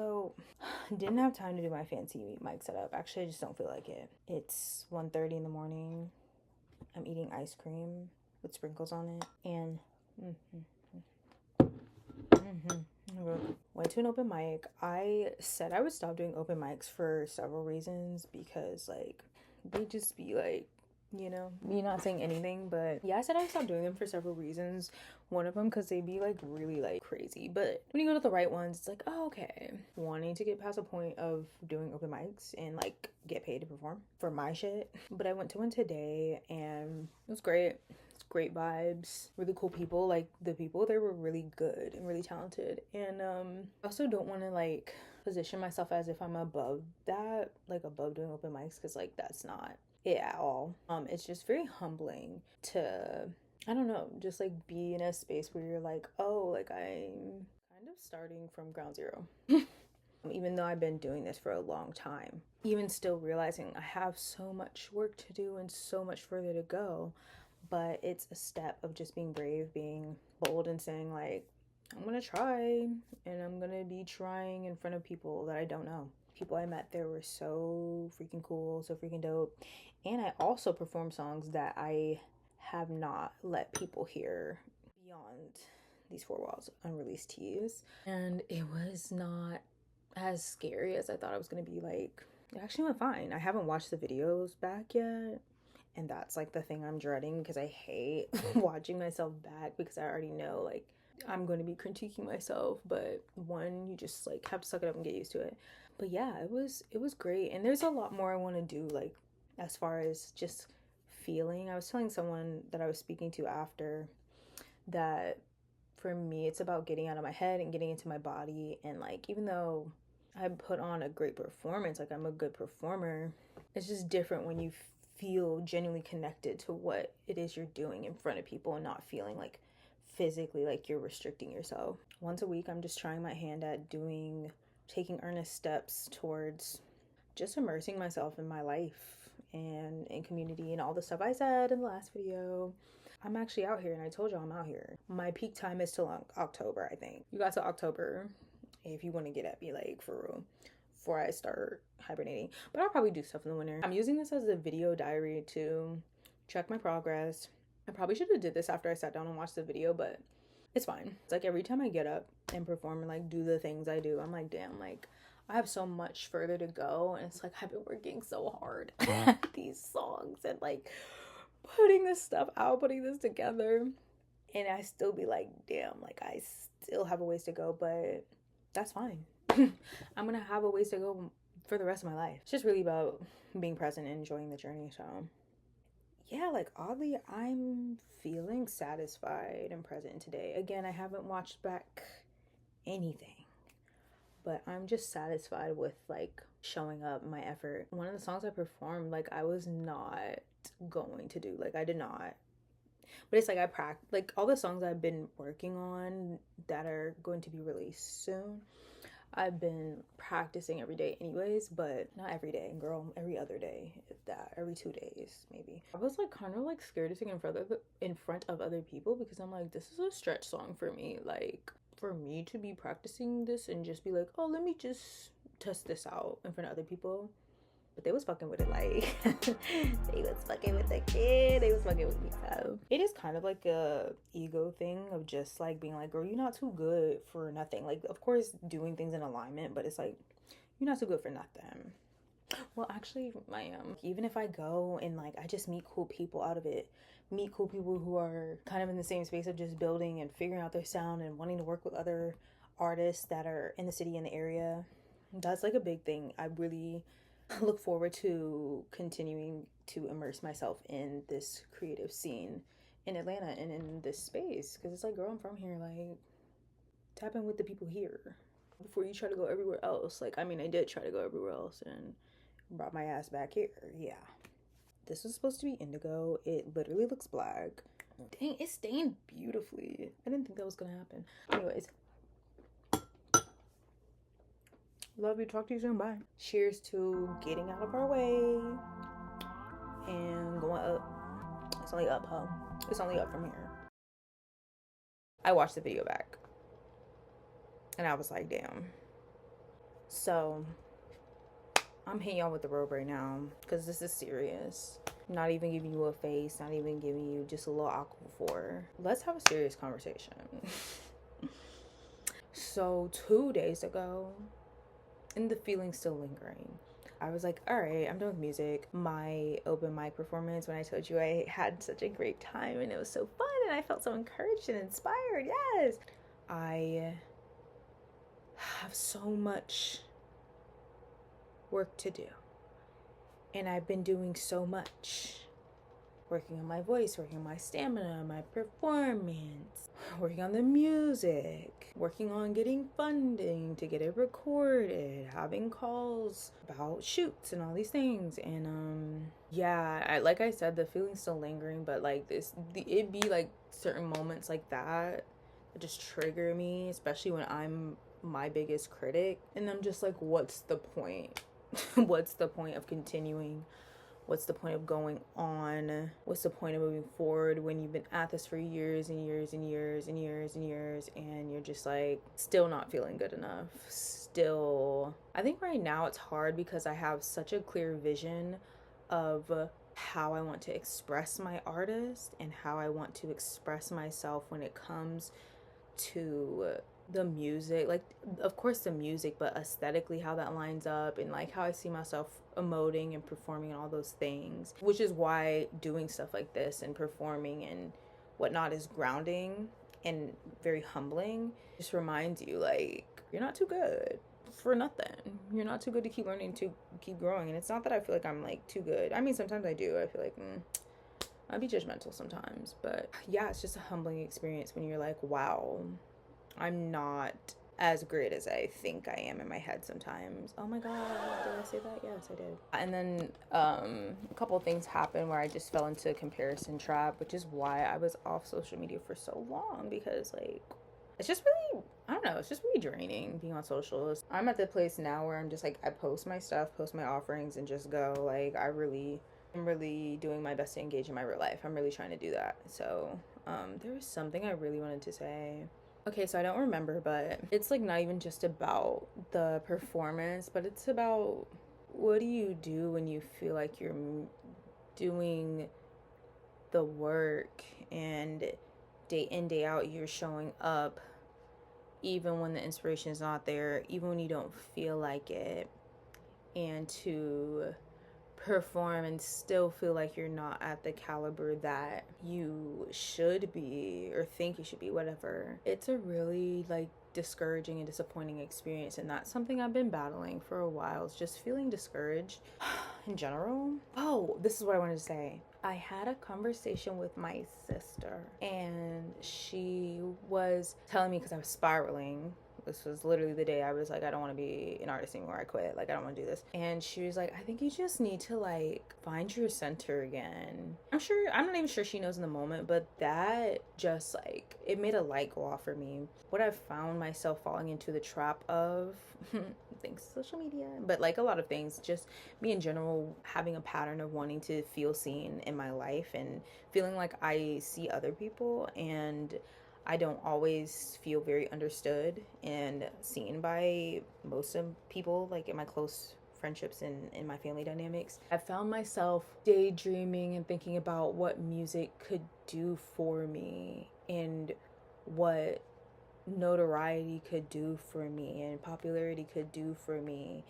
So, didn't have time to do my fancy mic setup. Actually, I just don't feel like it. It's 1:30 in the morning. I'm eating ice cream with sprinkles on it. And went to an open mic. I said I would stop doing open mics for several reasons because, like, they just be like, you know, me not saying anything, but yeah, I said I would stop doing them for several reasons. One of them because they be like really like crazy, but when you go to the right ones, it's like, oh, okay. Wanting to get past a point of doing open mics and like get paid to perform for my shit. But I went to one today and it was great. Great vibes, really cool people. Like, the people there were really good and really talented. And I also don't want to like position myself as if I'm above that, like above doing open mics, because like that's not it at all. It's just very humbling to, I don't know, just like be in a space where you're like, oh, like I'm kind of starting from ground zero. Even though I've been doing this for a long time, even still realizing I have so much work to do and so much further to go. But it's a step of just being brave, being bold, and saying like, I'm gonna try, and I'm gonna be trying in front of people that I don't know. People I met there were so freaking cool, so freaking dope. And I also performed songs that I have not let people hear beyond these four walls, unreleased teas. And it was not as scary as I thought it was gonna be. Like, it actually went fine. I haven't watched the videos back yet. And that's like the thing I'm dreading, because I hate watching myself back, because I already know like I'm going to be critiquing myself. But one, you just like have to suck it up and get used to it. But yeah, it was great. And there's a lot more I want to do, like as far as just feeling. I was telling someone that I was speaking to after that for me it's about getting out of my head and getting into my body. And like, even though I put on a great performance, like I'm a good performer, it's just different when you feel genuinely connected to what it is you're doing in front of people and not feeling like physically like you're restricting yourself. Once a week, I'm just trying my hand at taking earnest steps towards just immersing myself in my life and in community and all the stuff I said in the last video. I'm actually out here, and I told y'all I'm out here. My peak time is till October, I think. You got to October if you want to get at me, like, for real, before I start hibernating. But I'll probably do stuff in the winter. I'm using this as a video diary to check my progress. I probably should have did this after I sat down and watched the video, but it's fine. It's like every time I get up and perform and like do the things I do, I'm like, damn, like I have so much further to go. And it's like I've been working so hard at these songs and like putting this stuff out, putting this together, and I still be like, damn, like I still have a ways to go. But that's fine. I'm gonna have a ways to go for the rest of my life. It's just really about being present and enjoying the journey. So yeah, like oddly, I'm feeling satisfied and present today. Again, I haven't watched back anything, but I'm just satisfied with like showing up, my effort. One of the songs I performed, like I was not going to do, like I did not. But it's like I practice, like all the songs I've been working on that are going to be released soon, I've been practicing every day anyways, but not every day, girl, every other day, if that, every 2 days maybe. I was like kind of like scared to sing in front of other people, because I'm like, this is a stretch song for me. Like, for me to be practicing this and just be like, oh, let me just test this out in front of other people. But they was fucking with it, like they was fucking with the kid, they was fucking with me. So it is kind of like a ego thing of just like being like, girl, you're not too good for nothing. Like, of course doing things in alignment, but it's like, you're not too good for nothing. Well, actually I am. Even if I go and like I just meet cool people out of it, meet cool people who are kind of in the same space of just building and figuring out their sound and wanting to work with other artists that are in the city, in the area, that's like a big thing. I really look forward to continuing to immerse myself in this creative scene in Atlanta and in this space, because it's like, girl, I'm from here, like tap in with the people here before you try to go everywhere else. Like, I mean, I did try to go everywhere else and brought my ass back here. Yeah, this was supposed to be indigo. It literally looks black. Dang, it's stained beautifully. I didn't think that was gonna happen. Anyways, love you. Talk to you soon. Bye. Cheers to getting out of our way and going up. It's only up, huh? It's only up from here. I watched the video back and I was like, damn, So I'm hitting y'all with the robe right now because this is serious. Not even giving you a face, not even giving you just a little aquaphor. Let's have a serious conversation. So 2 days ago, and the feeling's still lingering, I was like, all right, I'm done with music. My open mic performance, when I told you I had such a great time and it was so fun and I felt so encouraged and inspired, yes. I have so much work to do. And I've been doing so much. Working on my voice, working on my stamina, my performance, working on the music, working on getting funding to get it recorded, having calls about shoots and all these things. And like I said, the feeling's still lingering, but like it'd be like certain moments like that just trigger me, especially when I'm my biggest critic. And I'm just like, what's the point? What's the point of continuing? What's the point of going on? What's the point of moving forward when you've been at this for years and years and years and years and years and you're just like still not feeling good enough? Still, I think right now it's hard because I have such a clear vision of how I want to express my artist and how I want to express myself when it comes to the music, like of course the music, but aesthetically how that lines up and like how I see myself emoting and performing and all those things, which is why doing stuff like this and performing and whatnot is grounding and very humbling. Just reminds you like you're not too good for nothing. You're not too good to keep learning, to keep growing. And it's not that I feel like I'm like too good. I mean, sometimes I do. I feel like I'd be judgmental sometimes, but yeah, it's just a humbling experience when you're like, wow, I'm not as great as I think I am in my head sometimes. Oh my god, did I say that? Yes, I did. And then a couple of things happened where I just fell into a comparison trap, which is why I was off social media for so long, because like it's just really, I don't know, it's just really draining being on socials. I'm at the place now where I'm just like, I post my stuff, post my offerings, and just go. Like I'm really doing my best to engage in my real life. I'm really trying to do that. So there was something I really wanted to say. Okay, so I don't remember, but it's like not even just about the performance, but it's about what do you do when you feel like you're doing the work and day in, day out, you're showing up even when the inspiration is not there, even when you don't feel like it, and to perform and still feel like you're not at the caliber that you should be or think you should be, whatever. It's a really like discouraging and disappointing experience, and that's something I've been battling for a while. It's just feeling discouraged in general. Oh, this is what I wanted to say. I had a conversation with my sister and she was telling me, because I was spiraling. This was literally the day I was like, I don't want to be an artist anymore. I quit. Like, I don't want to do this. And she was like, I think you just need to like find your center again. I'm not even sure she knows in the moment, but that just like, it made a light go off for me. What I've found myself falling into the trap of, thanks to social media, but like a lot of things, just me in general, having a pattern of wanting to feel seen in my life and feeling like I see other people and I don't always feel very understood and seen by most of people, like in my close friendships and in my family dynamics. I found myself daydreaming and thinking about what music could do for me and what notoriety could do for me and popularity could do for me.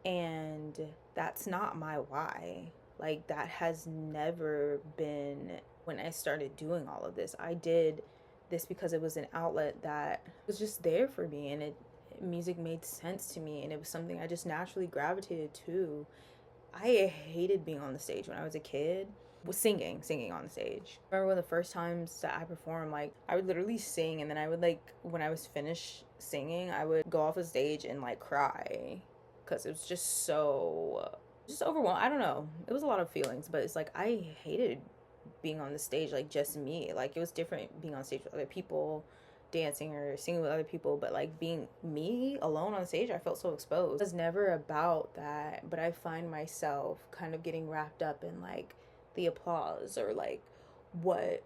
And that's not my why. Like, that has never been when I started doing all of this. I did this because it was an outlet that was just there for me, and music made sense to me, and it was something I just naturally gravitated to. I hated being on the stage when I was a kid. Was singing on the stage. I remember one of the first times that I performed, like I would literally sing, and then I would like, when I was finished singing, I would go off the stage and like cry because it was just so overwhelmed. I don't know, it was a lot of feelings, but it's like I hated being on the stage, like just me. Like it was different being on stage with other people, dancing or singing with other people, but like being me alone on stage, I felt so exposed. It was never about that, but I find myself kind of getting wrapped up in like the applause or like what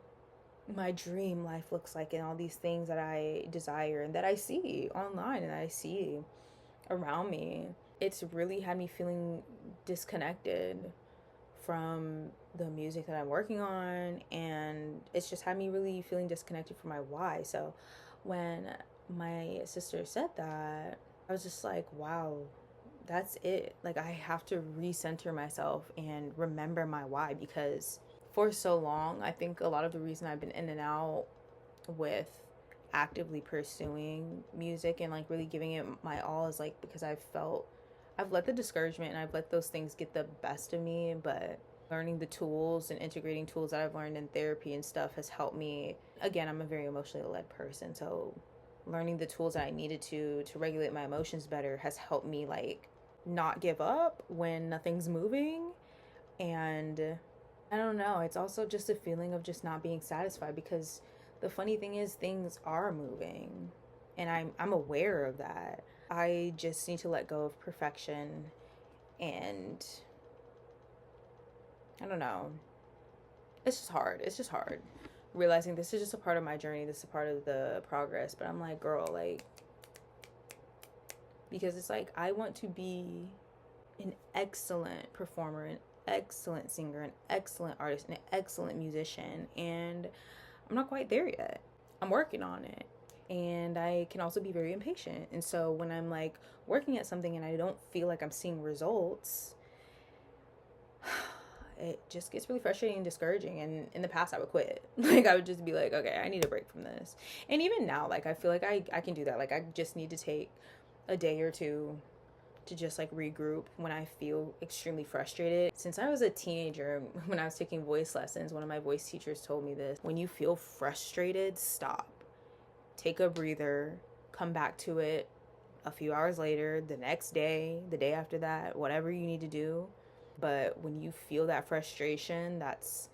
my dream life looks like and all these things that I desire and that I see online and that I see around me, it's really had me feeling disconnected from the music that I'm working on, and it's just had me really feeling disconnected from my why. So when my sister said that, I was just like, wow, that's it. Like, I have to recenter myself and remember my why, because for so long, I think a lot of the reason I've been in and out with actively pursuing music and like really giving it my all is like because I've let the discouragement and I've let those things get the best of me. But learning the tools and integrating tools that I've learned in therapy and stuff has helped me. Again, I'm a very emotionally led person, so learning the tools that I needed to regulate my emotions better has helped me like not give up when nothing's moving. And I don't know, it's also just a feeling of just not being satisfied, because the funny thing is things are moving and I'm aware of that. I just need to let go of perfection, and I don't know. It's just hard. It's just hard realizing this is just a part of my journey. This is a part of the progress. But I'm like, girl, like, because it's like I want to be an excellent performer, an excellent singer, an excellent artist, an excellent musician. And I'm not quite there yet. I'm working on it. And I can also be very impatient. And so when I'm like working at something and I don't feel like I'm seeing results, it just gets really frustrating and discouraging. And in the past, I would quit. Like, I would just be like, okay, I need a break from this. And even now, like, I feel like I can do that. Like, I just need to take a day or two to just like regroup when I feel extremely frustrated. Since I was a teenager, when I was taking voice lessons, one of my voice teachers told me this: when you feel frustrated, stop, take a breather, come back to it a few hours later, the next day, the day after that, whatever you need to do. But when you feel that frustration, that's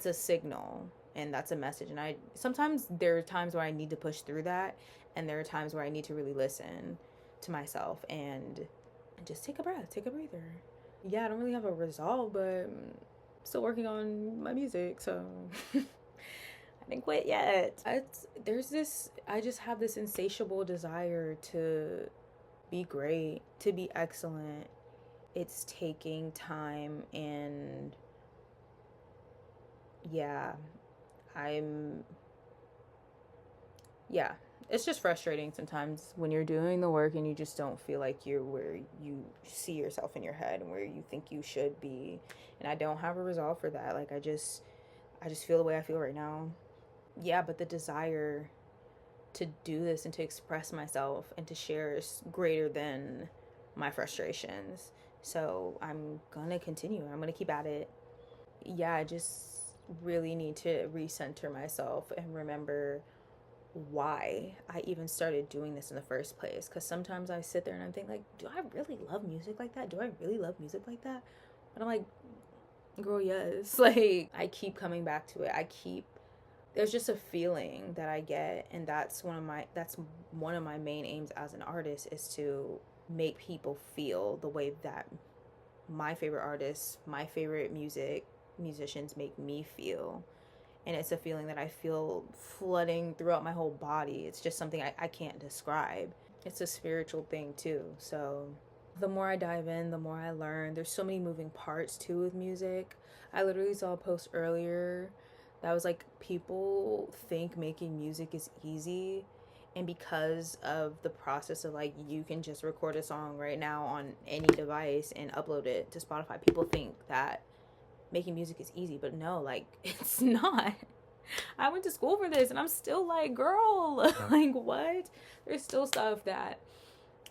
a signal and that's a message. And I sometimes there are times where I need to push through that, and there are times where I need to really listen to myself and just take a breath, take a breather. Yeah, I don't really have a resolve, but I'm still working on my music, so I didn't quit yet. I just have this insatiable desire to be great, to be excellent. It's taking time, and yeah, I'm, yeah, it's just frustrating sometimes when you're doing the work and you just don't feel like you're where you see yourself in your head and where you think you should be. And I don't have a resolve for that. Like, I just feel the way I feel right now. Yeah, but the desire to do this and to express myself and to share is greater than my frustrations. So I'm gonna continue. I'm gonna keep at it. Yeah, I just really need to recenter myself and remember why I even started doing this in the first place. Because sometimes I sit there and I think, like, do I really love music like that? Do I really love music like that? And I'm like, girl, yes. Like, I keep coming back to it. There's just a feeling that I get, and that's one of my main aims as an artist, is to make people feel the way that my favorite artists, my favorite musicians make me feel. And it's a feeling that I feel flooding throughout my whole body. It's just something I can't describe. It's a spiritual thing too. So the more I dive in, the more I learn. There's so many moving parts too with music. I literally saw a post earlier that was like, people think making music is easy, and because of the process of like, you can just record a song right now on any device and upload it to Spotify, people think that making music is easy. But no, like, it's not. I went to school for this and I'm still like, girl, like, what? There's still stuff that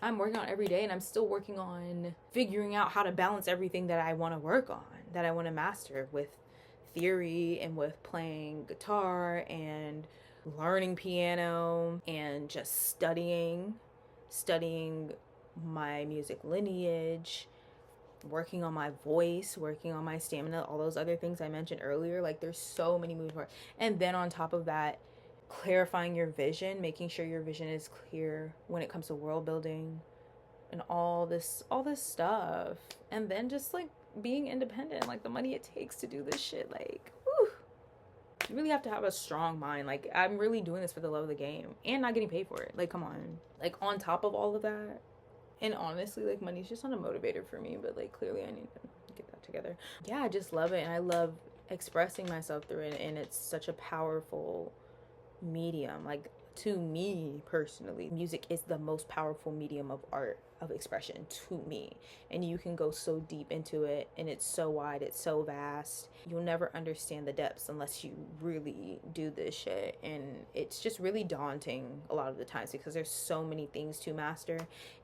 I'm working on every day, and I'm still working on figuring out how to balance everything that I want to work on, that I want to master, with theory and with playing guitar and learning piano and just studying my music lineage, working on my voice, working on my stamina, all those other things I mentioned earlier. Like, there's so many moving parts. And then on top of that, clarifying your vision, making sure your vision is clear when it comes to world building and all this stuff. And then just like being independent, like the money it takes to do this shit, like, whew, you really have to have a strong mind. Like, I'm really doing this for the love of the game and not getting paid for it. Like, come on. Like, on top of all of that, And honestly, like, money's just not a motivator for me, but like clearly I need to get that together. Yeah, I just love it, and I love expressing myself through it, and it's such a powerful medium. Like, to me personally, music is the most powerful medium of art, of expression, to me. And you can go so deep into it, and it's so wide, it's so vast. You'll never understand the depths unless you really do this shit, and it's just really daunting a lot of the times because there's so many things to master.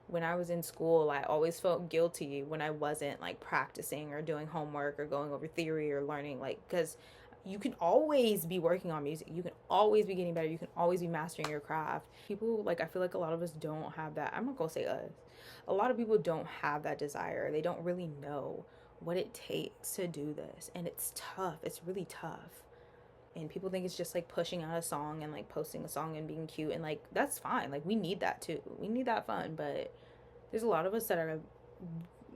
When I was in school, I always felt guilty when I wasn't like practicing or doing homework or going over theory or learning, like, because you can always be working on music. You can always be getting better. You can always be mastering your craft. People, like, I feel like a lot of us don't have that. I'm not gonna say us. A lot of people don't have that desire. They don't really know what it takes to do this. And it's tough. It's really tough. And people think it's just like pushing out a song and like posting a song and being cute. And like, that's fine. Like, we need that too. We need that fun. But there's a lot of us that are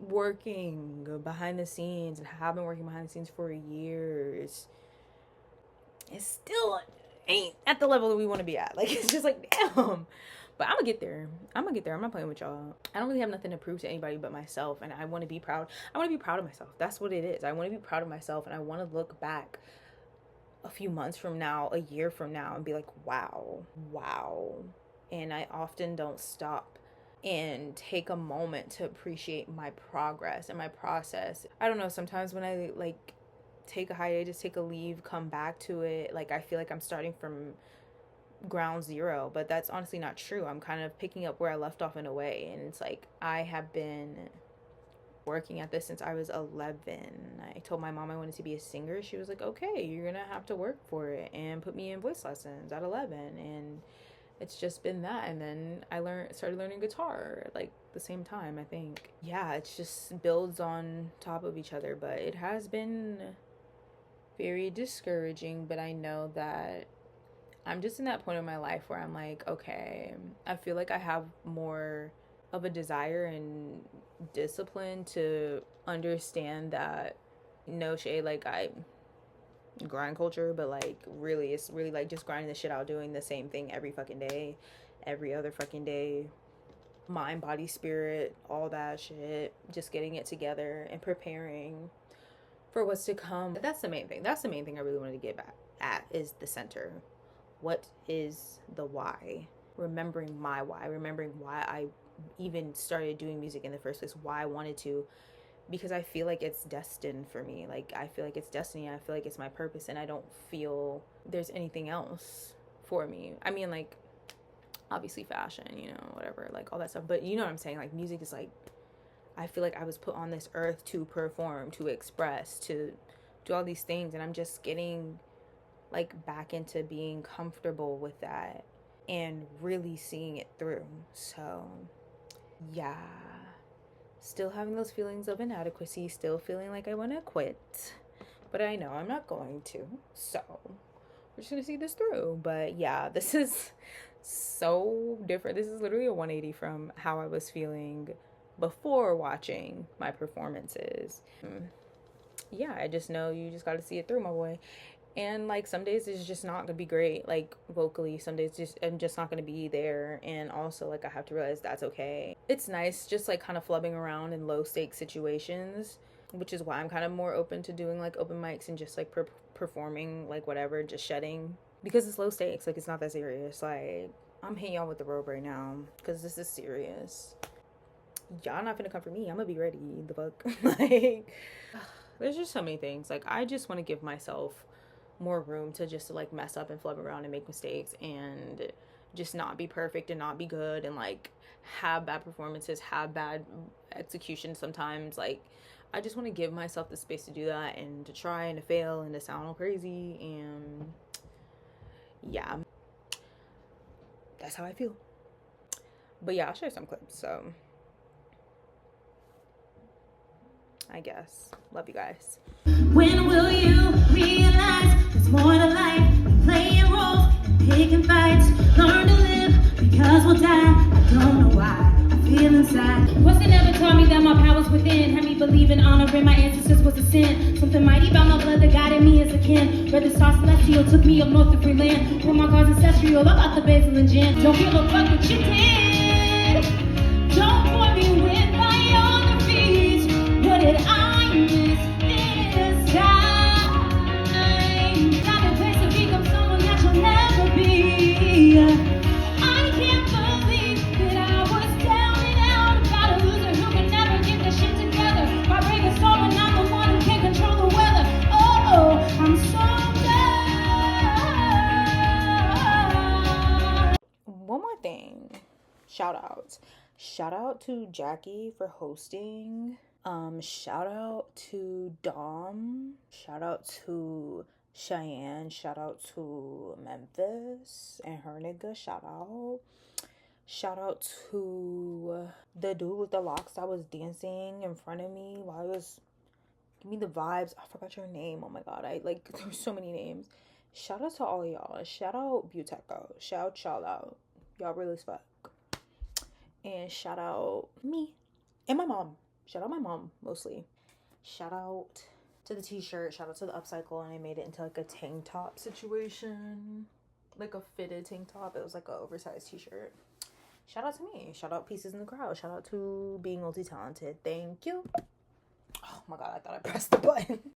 working behind the scenes and have been working behind the scenes for years. It still ain't at the level that we want to be at. Like, it's just like, damn. But I'm gonna get there. I'm not playing with y'all. I don't really have nothing to prove to anybody but myself, and I want to be proud. I want to be proud of myself. That's what it is. I want to be proud of myself, and I want to look back a few months from now, a year from now, and be like, wow. And I often don't stop and take a moment to appreciate my progress and my process. I don't know, sometimes when I like take a hiatus, take a leave, come back to it, like, I feel like I'm starting from ground zero, but that's honestly not true. I'm kind of picking up where I left off in a way, and it's like, I have been working at this since I was 11. I told my mom I wanted to be a singer. She was like, okay, you're gonna have to work for it, and put me in voice lessons at 11, and it's just been that. And then I started learning guitar at like the same time, I think. Yeah, it's just builds on top of each other, but it has been very discouraging. But I know that I'm just in that point in my life where I'm like, okay, I feel like I have more of a desire and discipline to understand that, no shade, like, I grind culture, but like, really, it's really like just grinding the shit out, doing the same thing every fucking day, every other fucking day, mind, body, spirit, all that shit, just getting it together and preparing for what's to come. That's the main thing. That's the main thing I really wanted to get back at, is the center. What is the why? Remembering my why, remembering why I even started doing music in the first place, why I wanted to, because I feel like it's destined for me. Like, I feel like it's destiny. I feel like it's my purpose, and I don't feel there's anything else for me. I mean, like, obviously fashion, you know, whatever, like all that stuff, but you know what I'm saying? Like, music is like, I feel like I was put on this earth to perform, to express, to do all these things, and I'm just getting like back into being comfortable with that and really seeing it through. So yeah, still having those feelings of inadequacy, still feeling like I want to quit, but I know I'm not going to, so we're just gonna see this through. But yeah, this is so different. This is literally a 180 from how I was feeling before watching my performances. Yeah, I just know you just got to see it through, my boy. And like, some days it's just not gonna be great, like vocally. Some days I'm just not gonna be there, and also like, I have to realize that's okay. It's nice just like kind of flubbing around in low stakes situations, which is why I'm kind of more open to doing like open mics and just like performing, like whatever, just shedding, because it's low stakes. Like, it's not that serious. Like, I'm hitting y'all with the rope right now because this is serious. Y'all not gonna come for me. I'm gonna be ready. The fuck. Like, there's just so many things. Like, I just want to give myself more room to just like mess up and flub around and make mistakes and just not be perfect and not be good and like have bad performances, have bad execution sometimes. Like, I just want to give myself the space to do that and to try and to fail and to sound all crazy. And yeah, that's how I feel. But yeah, I'll share some clips, so I guess. Love you guys. When will you realize there's more to life than playing roles and picking fights? Learn to live, because we'll die. I don't know why I feel inside. What's it never taught me that my power's within? Had me believing honoring my ancestors was a sin. Something mighty about my blood that guided me as a kin. Where the star celestial took me up north to free land. Where my cars ancestral, about the basil and gin. Don't give a fuck what you did. Don't point me with biographies. What did I miss this time? Not a place to become someone that you'll never be. I can't believe that I was down and out about a loser who can never get the shit together. My brain is storm and I'm the one who can't control the weather. Oh, I'm so done. One more thing. Shout out to Jackie for hosting. Shout out to Dom. Shout out to Cheyenne. Shout out to Memphis and her nigga. Shout out to the dude with the locks that was dancing in front of me while I was, give me the vibes. I forgot your name. Oh my god, there's so many names. Shout out to all of y'all. Shout out Buteco. Shout out. Y'all really as fuck. And shout out me and my mom. Shout out my mom mostly. Shout out to the t-shirt. Shout out to the upcycle, and I made it into like a tank top situation, like a fitted tank top. It was like an oversized t-shirt. Shout out to me. Shout out Pieces in the Crowd. Shout out to being multi-talented. Thank you. Oh my god, I thought I pressed the button.